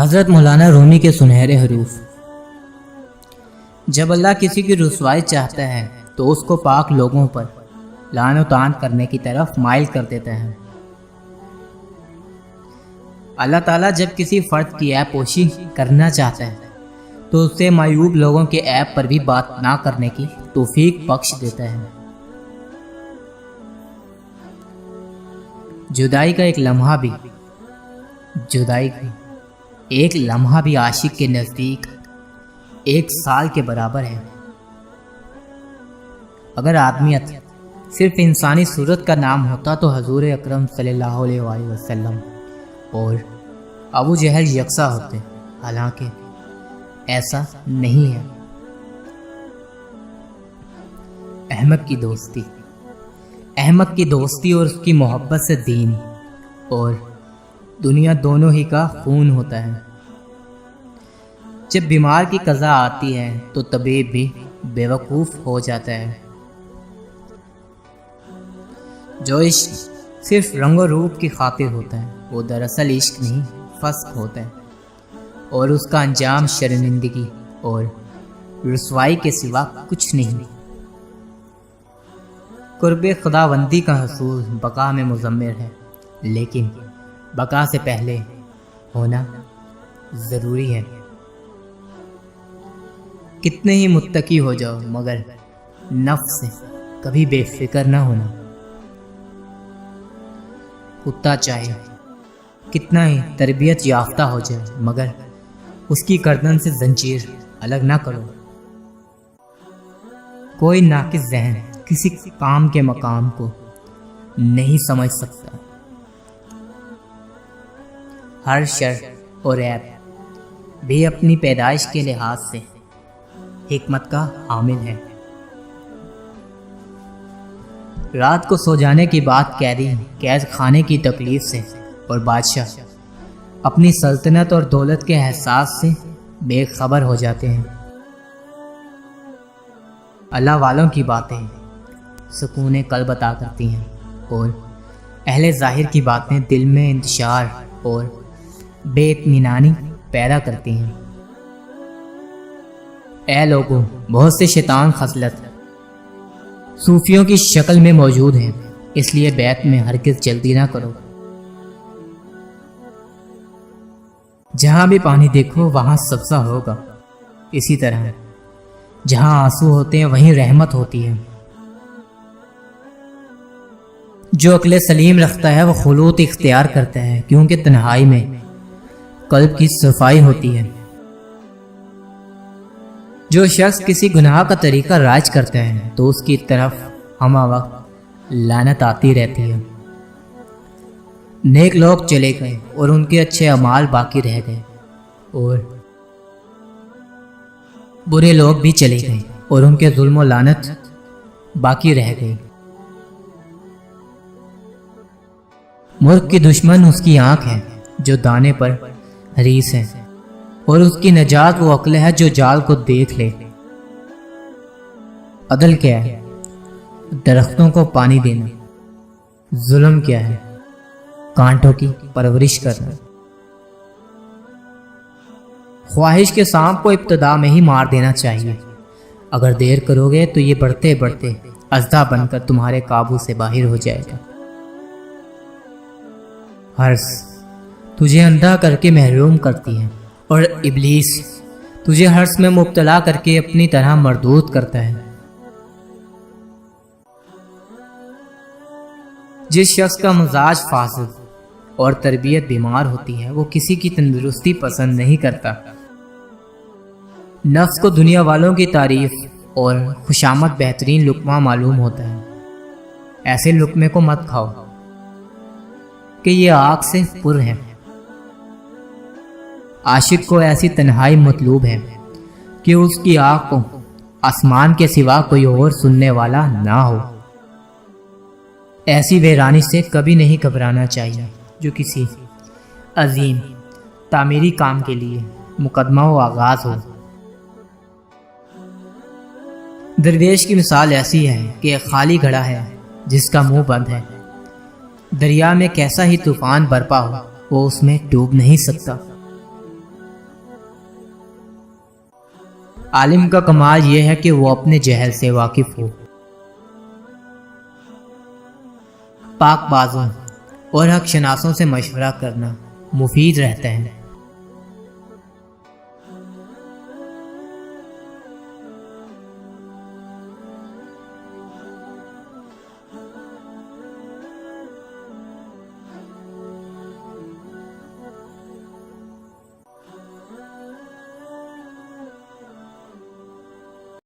حضرت مولانا رومی کے سنہرے حروف۔ جب اللہ کسی کی رسوائی چاہتا ہے تو اس کو پاک لوگوں پر لعن و طعن کرنے کی طرف مائل کر دیتا ہے۔ اللہ تعالیٰ جب کسی فرد کی عیب پوشی کرنا چاہتا ہے تو اسے معیوب لوگوں کے عیب پر بھی بات نہ کرنے کی توفیق بخش دیتا ہے۔ جدائی کا ایک لمحہ بھی عاشق کے نزدیک 1 سال کے برابر ہے۔ اگر آدمیت صرف انسانی صورت کا نام ہوتا تو حضور اکرم صلی اللہ علیہ وآلہ وسلم اور ابو جہل یکساں ہوتے، حالانکہ ایسا نہیں ہے۔ احمد کی دوستی اور اس کی محبت سے دین اور دنیا دونوں ہی کا خون ہوتا ہے۔ جب بیمار کی قضا آتی ہے تو طبیب بھی بیوقوف ہو جاتا ہے۔ جو عشق صرف رنگ و روپ کی خاطر ہوتا ہے وہ دراصل عشق نہیں، فسق ہوتا ہے، اور اس کا انجام شرمندگی اور رسوائی کے سوا کچھ نہیں۔ قرب خداوندی کا حصول بقا میں مضمر ہے، لیکن بقا سے پہلے ہونا ضروری ہے۔ کتنے ہی متقی ہو جاؤ مگر نفس سے کبھی بے فکر نہ ہونا۔ کتا چاہے کتنا ہی تربیت یافتہ ہو جائے مگر اس کی گردن سے زنجیر الگ نہ کرو۔ کوئی ناقص ذہن کسی کام کے مقام کو نہیں سمجھ سکتا۔ ہر شر اور عیب بھی اپنی پیدائش کے لحاظ سے حکمت کا حامل ہے۔ رات کو سو جانے کی بات قید خانے کی تکلیف سے اور بادشاہ اپنی سلطنت اور دولت کے احساس سے بے خبر ہو جاتے ہیں۔ اللہ والوں کی باتیں سکون قلب عطا کرتی ہیں اور اہل ظاہر کی باتیں دل میں انتشار اور بے اطمینانی پیدا کرتی ہیں۔ اے لوگوں، بہت سے شیطان خصلت صوفیوں کی شکل میں موجود ہیں، اس لیے بیعت میں ہرگز جلدی نہ کرو۔ جہاں بھی پانی دیکھو وہاں سبزہ ہوگا، اسی طرح جہاں آنسو ہوتے ہیں وہیں رحمت ہوتی ہے۔ جو عقل سلیم رکھتا ہے وہ خلوت اختیار کرتا ہے، کیونکہ تنہائی میں قلب کی صفائی ہوتی ہے۔ جو شخص کسی گناہ کا طریقہ رائج کرتا ہے تو اس کی طرف ہمہ وقت لعنت آتی رہتی ہے۔ نیک لوگ چلے گئے اور ان کے اچھے اعمال باقی رہ گئے، اور برے لوگ بھی چلے گئے اور ان کے ظلم و لعنت باقی رہ گئی۔ مرغ کی دشمن اس کی آنکھ ہے جو دانے پر حریص ہے، اور اس کی نجات وہ عقل ہے جو جال کو دیکھ لے۔ عدل کیا ہے؟ درختوں کو پانی دینا۔ ظلم کیا ہے؟ کانٹوں کی پرورش کرنا۔ خواہش کے سانپ کو ابتدا میں ہی مار دینا چاہیے، اگر دیر کرو گے تو یہ بڑھتے بڑھتے اژدھا بن کر تمہارے قابو سے باہر ہو جائے گا۔ حرص تجھے اندھا کر کے محروم کرتی ہے، اور ابلیس تجھے حرص میں مبتلا کر کے اپنی طرح مردود کرتا ہے۔ جس شخص کا مزاج فاسد اور تربیت بیمار ہوتی ہے وہ کسی کی تندرستی پسند نہیں کرتا۔ نفس کو دنیا والوں کی تعریف اور خوشامد بہترین لقمہ معلوم ہوتا ہے۔ ایسے لقمے کو مت کھاؤ کہ یہ آگ سے پر ہے۔ عاشق کو ایسی تنہائی مطلوب ہے کہ اس کی آنکھ کو آسمان کے سوا کوئی اور سننے والا نہ ہو۔ ایسی ویرانی سے کبھی نہیں گھبرانا چاہیے جو کسی عظیم تعمیری کام کے لیے مقدمہ و آغاز ہو۔ درویش کی مثال ایسی ہے کہ ایک خالی گھڑا ہے جس کا منہ بند ہے۔ دریا میں کیسا ہی طوفان برپا ہو وہ اس میں ڈوب نہیں سکتا۔ عالم کا کمال یہ ہے کہ وہ اپنے جہل سے واقف ہو۔ پاک بازوں اور حق شناسوں سے مشورہ کرنا مفید رہتا ہے۔